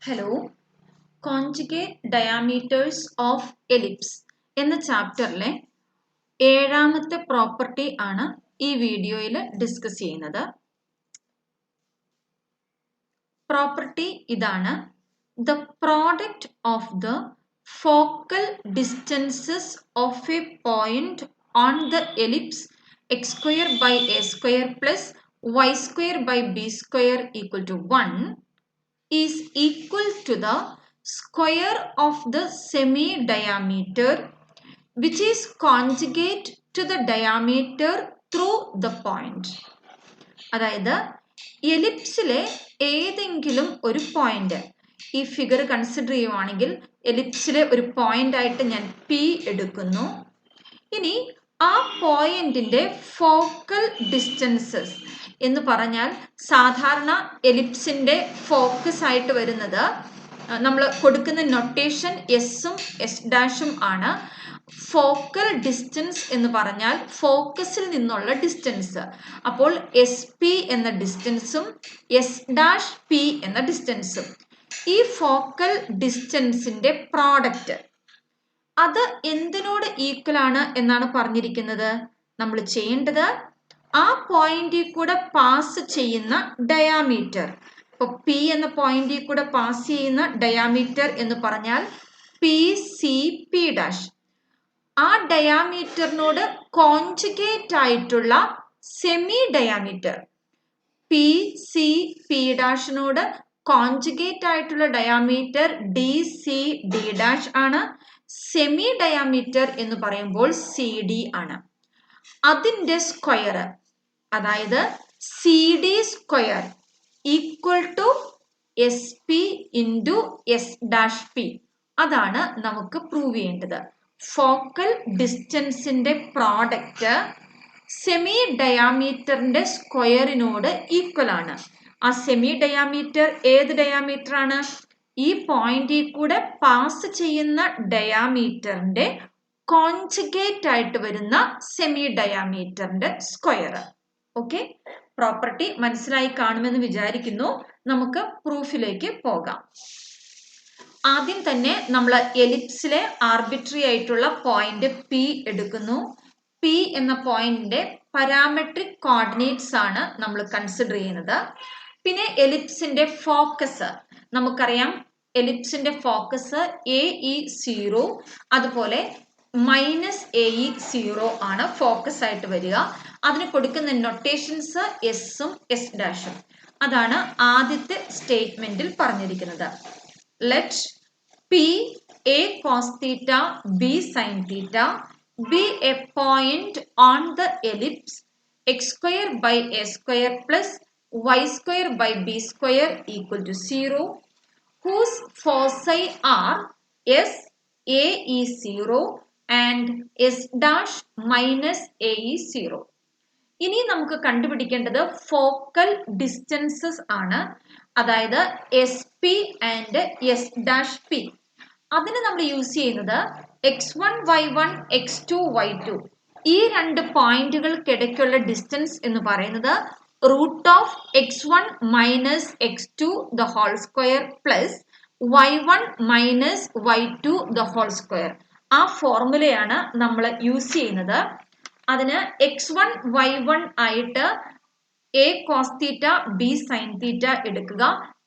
Hello conjugate diameters of ellipse എന്ന ചാപ്റ്ററിലെ ഏഴാമത്തെ property ആണ് ഈ വീഡിയോയിൽ ഡിസ്കസ് ചെയ്യുന്നത്. പ്രോപ്പർട്ടി ഇതാണ്: the product of the focal distances of a point on the ellipse x square by a square plus y square by b square equal to 1 is equal to the square of the semi-diameter which is conjugate to the diameter through the point. അതായത് എലിപ്സിലെ ഏതെങ്കിലും ഒരു point, ഈ figure consider ചെയ്യുവാണെങ്കിൽ എലിപ്സിലെ ഒരു point ആയിട്ട് ഞാൻ P എടുക്കുന്നു. ഇനി ആ പോയിന്റിന്റെ ഫോക്കൽ ഡിസ്റ്റൻസസ് എന്ന് പറഞ്ഞാൽ സാധാരണ എലിപ്സിന്റെ ഫോക്കസ് ആയിട്ട് വരുന്നത് നമ്മൾ കൊടുക്കുന്ന നൊട്ടേഷൻ എസും എസ് ഡാഷും ആണ്. ഫോക്കൽ ഡിസ്റ്റൻസ് എന്ന് പറഞ്ഞാൽ ഫോക്കസിൽ നിന്നുള്ള ഡിസ്റ്റൻസ്. അപ്പോൾ എസ് പി എന്ന ഡിസ്റ്റൻസും എസ് ഡാഷ് പി എന്ന ഡിസ്റ്റൻസും, ഈ ഫോക്കൽ ഡിസ്റ്റൻസിന്റെ പ്രോഡക്റ്റ് അത് എന്തിനോട് ഈക്വൽ ആണ് എന്നാണ് പറഞ്ഞിരിക്കുന്നത്. നമ്മൾ ചെയ്യേണ്ടത് ആ പോയിന്റിൽ കൂടെ പാസ് ചെയ്യുന്ന ഡയാമീറ്റർ, ഇപ്പൊ പി എന്ന പോയിന്റിൽ കൂടെ പാസ് ചെയ്യുന്ന ഡയാമീറ്റർ എന്ന് പറഞ്ഞാൽ പി സി പി ഡാഷ്, ആ ഡയാമീറ്ററിനോട് കോൺജുഗേറ്റ് ആയിട്ടുള്ള semi diameter P C P ഡാഷിനോട് കോൺജുഗേറ്റ് ആയിട്ടുള്ള diameter D C D dash ആണ്. സെമി ഡയാമീറ്റർ എന്ന് പറയുമ്പോൾ സി ഡി ആണ്. അതിന്റെ സ്ക്വയർ, അതായത് C D square equal to S P into S dash P. അതാണ് നമുക്ക് പ്രൂവ് ചെയ്യേണ്ടത്. ഫോക്കൽ ഡിസ്റ്റൻസിന്റെ പ്രോഡക്റ്റ് സെമി ഡയാമീറ്ററിന്റെ സ്ക്വയറിനോട് ഈക്വൽ ആണ്. ആ സെമി ഡയാമീറ്റർ ഏത് ഡയാമീറ്റർ ആണ്? ഈ പോയിന്റിൽ കൂടെ പാസ് ചെയ്യുന്ന ഡയാമീറ്ററിന്റെ കോൺജുഗേറ്റ് ആയിട്ട് വരുന്ന സെമി ഡയാമീറ്ററിന്റെ സ്ക്വയർ. ഓക്കെ, പ്രോപ്പർട്ടി മനസ്സിലായി കാണുമെന്ന് വിചാരിക്കുന്നു. നമുക്ക് പ്രൂഫിലേക്ക് പോകാം. ആദ്യം തന്നെ നമ്മൾ എലിപ്സിലെ ആർബിട്രറി ആയിട്ടുള്ള പോയിന്റ് പി എടുക്കുന്നു. പി എന്ന പോയിന്റിന്റെ പാരാമെട്രിക് കോർഡിനേറ്റ്സ് ആണ് നമ്മൾ കൺസിഡർ ചെയ്യുന്നത്. പിന്നെ എലിപ്സിന്റെ ഫോക്കസ് നമുക്കറിയാം. എലിപ്സിന്റെ ഫോക്കസ് എ ഇ 0, അതുപോലെ മൈനസ് എ ഇ 0 ആണ് ഫോക്കസ് ആയിട്ട് വരിക. അതിന് കൊടുക്കുന്ന നൊട്ടേഷൻസ് എസും എസ് ഡാഷും. അതാണ് ആദ്യത്തെ സ്റ്റേറ്റ്മെന്റിൽ പറഞ്ഞിരിക്കുന്നത്. Let P a cos theta b sine theta be a point on the ellipse x square by a square plus y square by b square equal to 0 whose foci are s a e 0 and s dash minus a e 0. ഇനി നമുക്ക് കണ്ടുപിടിക്കേണ്ടത് focal distances ആണ്, അതായത് S P and S dash P. അതിന് നമ്മൾ use ചെയ്യുന്നത് x1 y1 x2 y2, ഈ രണ്ട് പോയിന്റുകൾക്കിടയ്ക്കുള്ള ഡിസ്റ്റൻസ് എന്ന് പറയുന്നത് root of x1 minus x2 the whole square plus y1 minus y2 the whole square. ആ ഫോർമുലയാണ് നമ്മൾ യൂസ് ചെയ്യുന്നത്. അതിന് x1 y1 ആയിട്ട് a cos theta b sine theta എടുക്കുക,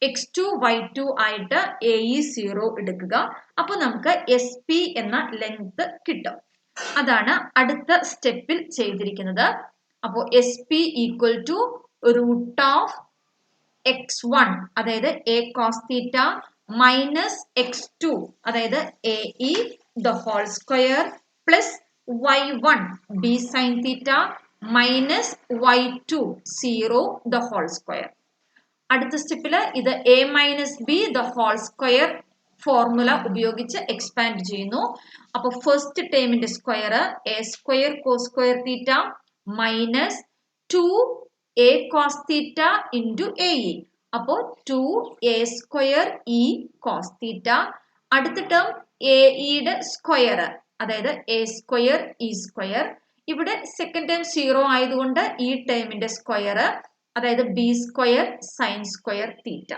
x2 y2 ആയിട്ട് എ ഇ 0 എടുക്കുക. അപ്പൊ നമുക്ക് എസ് പി എന്ന ലെങ്ത് കിട്ടും. അതാണ് അടുത്ത സ്റ്റെപ്പിൽ ചെയ്തിരിക്കുന്നത്. അപ്പോൾ S P equal to root of x1 അതായത് a cos theta minus x2 അതായത് a e the whole square plus y1 b sine theta minus y2 0 the whole square. അടുത്ത സ്റ്റെപ്പില് ഇത് a minus b the whole square formula ഉപയോഗിച്ച് expand ചെയ്യുന്നു. അപ്പൊ first ടേമിന്റെ square a square cos square theta minus 2 a cos theta into a e. അപ്പോൾ 2 a square e cos തീറ്റ. അടുത്ത term A ഇയുടെ സ്ക്വയർ, അതായത് എ സ്ക്വയർ ഇ സ്ക്വയർ. ഇവിടെ second term 0 ആയതുകൊണ്ട് ഈ ടേമിന്റെ സ്ക്വയർ, അതായത് ബി സ്ക്വയർ സൈൻ സ്ക്വയർ തീറ്റ.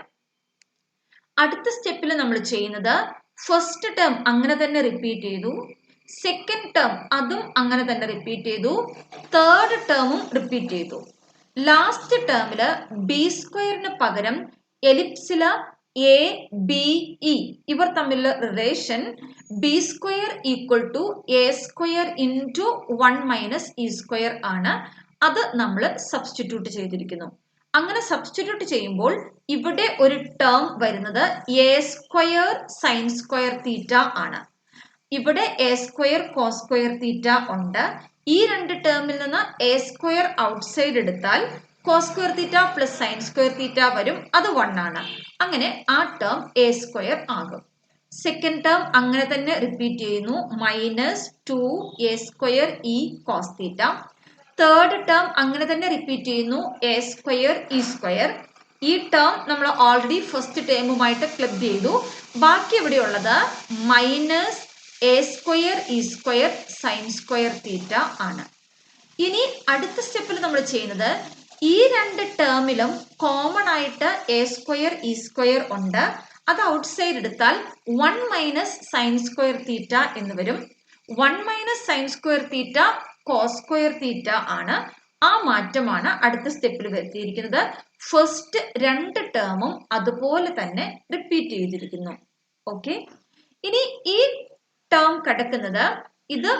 അടുത്ത സ്റ്റെപ്പിൽ നമ്മൾ ചെയ്യുന്നത് ഫസ്റ്റ് ടേം അങ്ങനെ തന്നെ റിപ്പീറ്റ് ചെയ്തു, സെക്കൻഡ് ടേം അതും അങ്ങനെ തന്നെ റിപ്പീറ്റ് ചെയ്തു, തേർഡ് ടേമും റിപ്പീറ്റ് ചെയ്തു. ലാസ്റ്റ് ടേമിൽ ബി സ്ക്വയറിന് പകരം എലിപ്സില് എ ബി ഇ ഇവർ തമ്മിലുള്ള relation b square equal to a square into 1 minus e square ആണ്. അത് നമ്മൾ സബ്സ്റ്റിറ്റ്യൂട്ട് ചെയ്തിരിക്കുന്നു. അങ്ങനെ സബ്സ്റ്റിറ്റ്യൂട്ട് ചെയ്യുമ്പോൾ ഇവിടെ ഒരു ടേം വരുന്നത് a square sine square theta ആണ്. ഇവിടെ a square cos square theta ഉണ്ട്. ഈ രണ്ട് ടേമിൽ നിന്ന് എ സ്ക്വയർ ഔട്ട്സൈഡ് എടുത്താൽ cos square theta plus sine square theta വരും, അത് 1 ആണ്. അങ്ങനെ ആ ടേം എ സ്ക്വയർ ആകും. സെക്കൻഡ് ടേം അങ്ങനെ തന്നെ റിപ്പീറ്റ് ചെയ്യുന്നു, minus 2 a square e cos theta. Third term അങ്ങനെ തന്നെ റിപ്പീറ്റ് ചെയ്യുന്നു, എ സ്ക്വയർ ഇ സ്ക്വയർ. ഈ ടേം നമ്മൾ ഓൾറെഡി ഫസ്റ്റ് ടേമുമായിട്ട് ക്ലബ് ചെയ്തു. ബാക്കി ഇവിടെയുള്ളത് minus a square e square sine square theta ആണ്. ഇനി അടുത്ത സ്റ്റെപ്പിൽ നമ്മൾ ചെയ്യുന്നത് ഈ രണ്ട് ടേമിലും കോമൺ ആയിട്ട് എ സ്ക്വയർ ഇ സ്ക്വയർ ഉണ്ട്. അത് ഔട്ട്സൈഡ് എടുത്താൽ 1 മൈനസ് സൈൻ സ്ക്വയർ തീറ്റ എന്ന് വരും. 1 minus sine square theta cos square theta ആണ്. ആ മാറ്റമാണ് അടുത്ത സ്റ്റെപ്പിൽ വരുത്തിയിരിക്കുന്നത്. ഫസ്റ്റ് രണ്ട് ടേമും അതുപോലെ തന്നെ റിപ്പീറ്റ് ചെയ്തിരിക്കുന്നു. ഓക്കെ, ഇനി ഈ ടേം കിടക്കുന്നത് ഇത്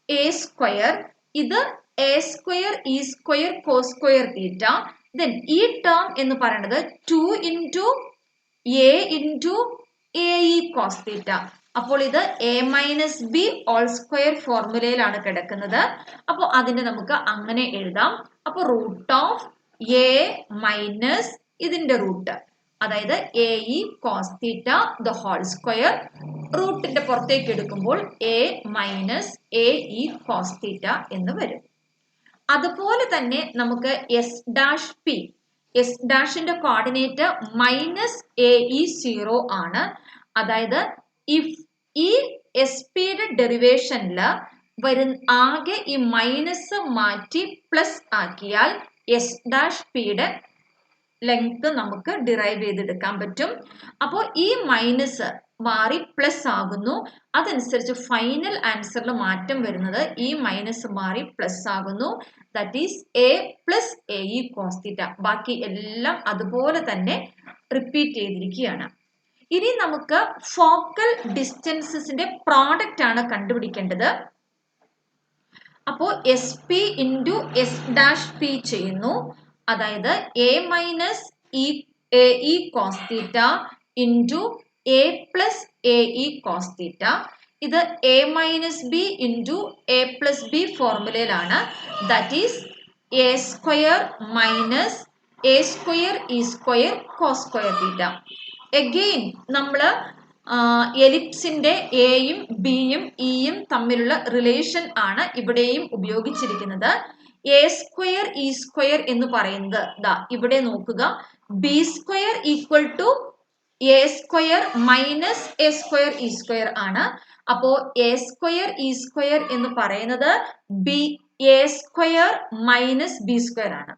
എ സ്ക്വയർ, ഇത് a square e square cos square theta. Then ഈ ടേം എന്ന് പറയുന്നത് 2 into a into a e cos theta. അപ്പോൾ ഇത് a minus b whole square ഫോർമുലയിലാണ് കിടക്കുന്നത്. അപ്പോൾ അതിനെ നമുക്ക് അങ്ങനെ എഴുതാം. അപ്പോൾ റൂട്ട് ഓഫ് എ മൈനസ് ഇതിന്റെ റൂട്ട്, അതായത് a e cos theta the whole square. റൂട്ടിന്റെ പുറത്തേക്ക് എടുക്കുമ്പോൾ a minus a e cos theta എന്ന് വരും. അതുപോലെ തന്നെ നമുക്ക് എസ് ഡാഷ് പി, എസ് ഡാഷിന്റെ കോർഡിനേറ്റ് മൈനസ് എ ഇ 0 ആണ്. അതായത് ഇഫ് ഈ എസ് പിയുടെ ഡെറിവേഷനില് ആകെ ഈ മൈനസ് മാറ്റി പ്ലസ് ആക്കിയാൽ എസ് ഡാഷ് പിയുടെ ലെങ്ത് നമുക്ക് ഡിറൈവ് ചെയ്തെടുക്കാൻ പറ്റും. അപ്പോൾ ഈ മൈനസ് മാറി പ്ലസ് ആകുന്നു. അതനുസരിച്ച് ഫൈനൽ ആൻസറിൽ മാറ്റം വരുന്നത് ഈ മൈനസ് മാറി പ്ലസ് ആകുന്നു. That is a plus a e cos theta. ബാക്കി എല്ലാം അതുപോലെ തന്നെ റിപ്പീറ്റ് ചെയ്തിരിക്കുകയാണ്. ഇനി നമുക്ക് ഫോക്കൽ ഡിസ്റ്റൻസസിന്റെ പ്രോഡക്റ്റ് ആണ് കണ്ടുപിടിക്കേണ്ടത്. അപ്പോൾ S P into S dash P ചെയ്യുന്നു. അതായത് a minus a e cos theta into a plus a e cos theta. ഇത് a minus b into a plus b ഫോർമുലയിലാണ്. That is a square minus a square e square cos square theta. Again നമ്മൾ എലിപ്സിന്റെ എയും ബിയും ഇയും തമ്മിലുള്ള relation ആണ് ഇവിടെയും ഉപയോഗിച്ചിരിക്കുന്നത്. എ സ്ക്വയർ ഇ സ്ക്വയർ എന്ന് പറയുന്നത് ദാ ഇവിടെ നോക്കുക, b square equal to a square minus a square e square ആണ്. അപ്പോ എ സ്ക്വയർ ഇ സ്ക്വയർ എന്ന് പറയുന്നത് a square minus b square ആണ്.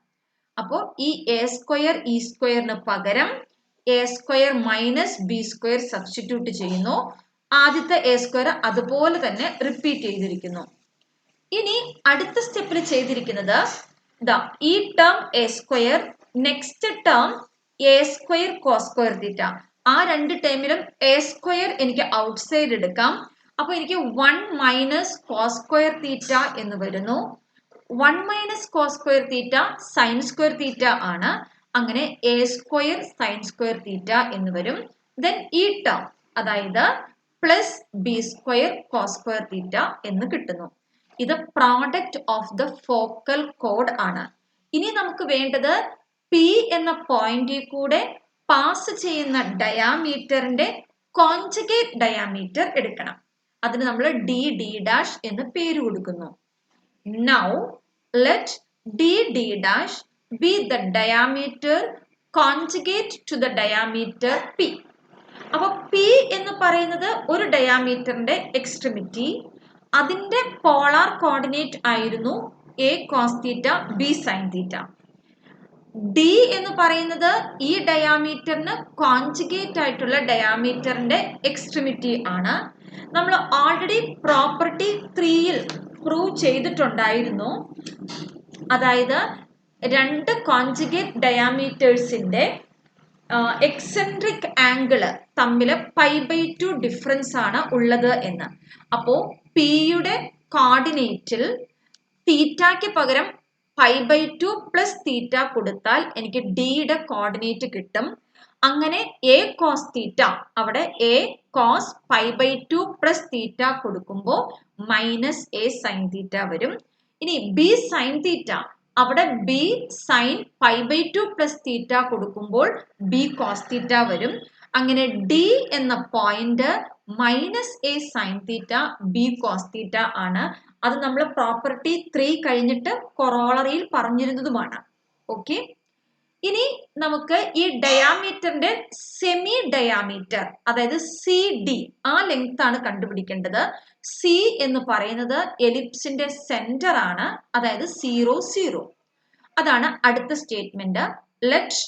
അപ്പോൾ ഈ എ സ്ക്വയർ ഇ സ്ക്വയറിന് പകരം a square minus b square substitute ചെയ്യുന്നു. ആദ്യത്തെ എ സ്ക്വയർ അതുപോലെ തന്നെ റിപ്പീറ്റ് ചെയ്തിരിക്കുന്നു. ഇനി അടുത്ത സ്റ്റെപ്പിൽ ചെയ്തിരിക്കുന്നത് ഈ term a square, next term a square cos square theta. ആ രണ്ട് ടേമിലും എ സ്ക്വയർ എനിക്ക് ഔട്ട്സൈഡ് എടുക്കാം. അപ്പൊ എനിക്ക് 1 മൈനസ് കോസ് സ്ക്വയർ തീറ്റ എന്ന് വരുന്നു. 1 minus cos square theta sine square theta ആണ്. അങ്ങനെ a square sine square theta എന്ന് വരും. ദെൻ ഈ ടേം അതായത് plus b square cos square theta എന്ന് കിട്ടുന്നു. ഇത് പ്രോഡക്റ്റ് ഓഫ് ദ ഫോക്കൽ കോഡ് ആണ്. ഇനി നമുക്ക് വേണ്ടത് പി എന്ന പോയിന്റിൽ കൂടെ പാസ് ചെയ്യുന്ന ഡയാമീറ്ററിന്റെ കോൺജുഗേറ്റ് ഡയാമീറ്റർ എടുക്കണം. അതിന് നമ്മൾ ഡി ഡി ഡാഷ് എന്ന് പേര് കൊടുക്കുന്നു. Now let d d dash be the diameter conjugate to the diameter p. അപ്പൊ പി എന്ന് പറയുന്നത് ഒരു ഡയാമീറ്ററിന്റെ എക്സ്ട്രിമിറ്റി. അതിന്റെ പോളാർ കോർഡിനേറ്റ് ആയിരുന്നു a cos theta b sine theta. D എന്ന് പറയുന്നത് ഈ ഡയാമീറ്ററിന് കോൺജുഗേറ്റ് ആയിട്ടുള്ള ഡയാമീറ്ററിന്റെ എക്സ്ട്രിമിറ്റി ആണ്. നമ്മൾ ഓൾറെഡി പ്രോപ്പർട്ടി 3യിൽ പ്രൂവ് ചെയ്തിട്ടുണ്ടായിരുന്നു. അതായത് രണ്ട് കോൺജുഗേറ്റ് ഡയാമീറ്റേഴ്സിന്റെ എക്സെൻട്രിക് ആംഗിള് തമ്മിൽ π/2 ഡിഫറൻസ് ആണ് ഉള്ളത് എന്ന്. അപ്പോൾ പിയുടെ കോർഡിനേറ്റിൽ തീറ്റയ്ക്ക് പകരം π/2 പ്ലസ് തീറ്റ കൊടുത്താൽ എനിക്ക് ഡിയുടെ കോർഡിനേറ്റ് കിട്ടും. അങ്ങനെ എ കോസ് തീറ്റ, അവിടെ എ കോസ് π/2 പ്ലസ് തീറ്റ കൊടുക്കുമ്പോൾ മൈനസ് എ സൈൻ തീറ്റ വരും. ഇനി ബി സൈൻ തീറ്റ, അവിടെ ബി സൈൻ π/2 പ്ലസ് തീറ്റ കൊടുക്കുമ്പോൾ ബി കോസ് തീറ്റ വരും. അങ്ങനെ ഡി എന്ന point minus a sine theta b cos theta ആണ്. അത് നമ്മൾ പ്രോപ്പർട്ടി 3 കഴിഞ്ഞിട്ട് കൊറോളറിയിൽ പറഞ്ഞിരുന്നതുമാണ്. ഓക്കെ, ഇനി നമുക്ക് ഈ ഡയാമീറ്ററിന്റെ സെമി ഡയാമീറ്റർ, അതായത് സി ഡി, ആ ലെങ്ത് ആണ് കണ്ടുപിടിക്കേണ്ടത്. സി എന്ന് പറയുന്നത് എലിപ്സിന്റെ സെന്റർ ആണ്, അതായത് 0 0. അതാണ് അടുത്ത statement. Let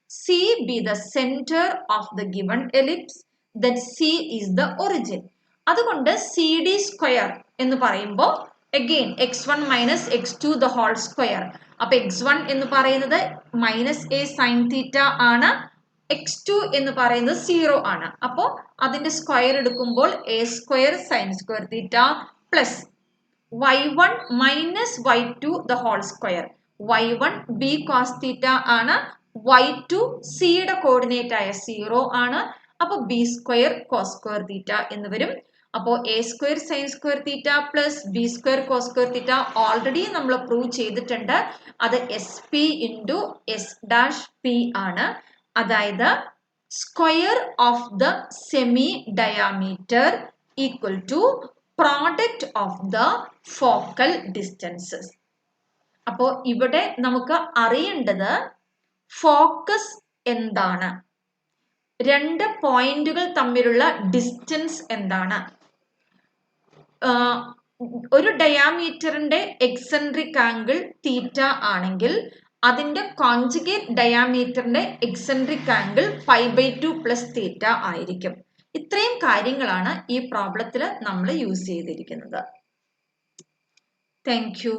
c be the centre of the given ellipse, then c is the origin. അതുകൊണ്ട് സി ഡി സ്ക്വയർ എന്ന് പറയുമ്പോൾ again x1 minus x2 the whole square. അപ്പൊ x1 എന്ന് പറയുന്നത് മൈനസ് എ സൈൻ തീറ്റ ആണ്, x2 എന്ന് പറയുന്നത് 0 ആണ്. അപ്പോൾ അതിന്റെ സ്ക്വയർ എടുക്കുമ്പോൾ a square sine square theta plus y1 minus y2 the whole square. y1 b cos theta ആണ്, y2 സിയുടെ കോർഡിനേറ്റ് ആയ 0 ആണ്. അപ്പോൾ b square cos square theta എന്ന് വരും. അപ്പോൾ a square sine square theta plus b square cos square theta already നമ്മൾ prove ചെയ്തിട്ടുണ്ട്. അത് s P into S dash p ആണ്. അതായത് square of the semi diameter equal to product of the focal distances. അപ്പോൾ ഇവിടെ നമുക്ക് അറിയേണ്ടത് focus എന്താണ്, രണ്ട് പോയിന്റുകൾ തമ്മിലുള്ള ഡിസ്റ്റൻസ് എന്താണ്. ഒരു ഡയാമീറ്ററിന്റെ എക്സെൻട്രിക് ആംഗിൾ തീറ്റ ആണെങ്കിൽ അതിന്റെ കോൺജുഗേറ്റ് ഡയാമീറ്ററിന്റെ എക്സെൻട്രിക് ആംഗിൾ π/2 പ്ലസ് തീറ്റ ആയിരിക്കും. ഇത്രയും കാര്യങ്ങളാണ് ഈ പ്രോബ്ലത്തിൽ നമ്മൾ യൂസ് ചെയ്തിരിക്കുന്നത്. Thank U.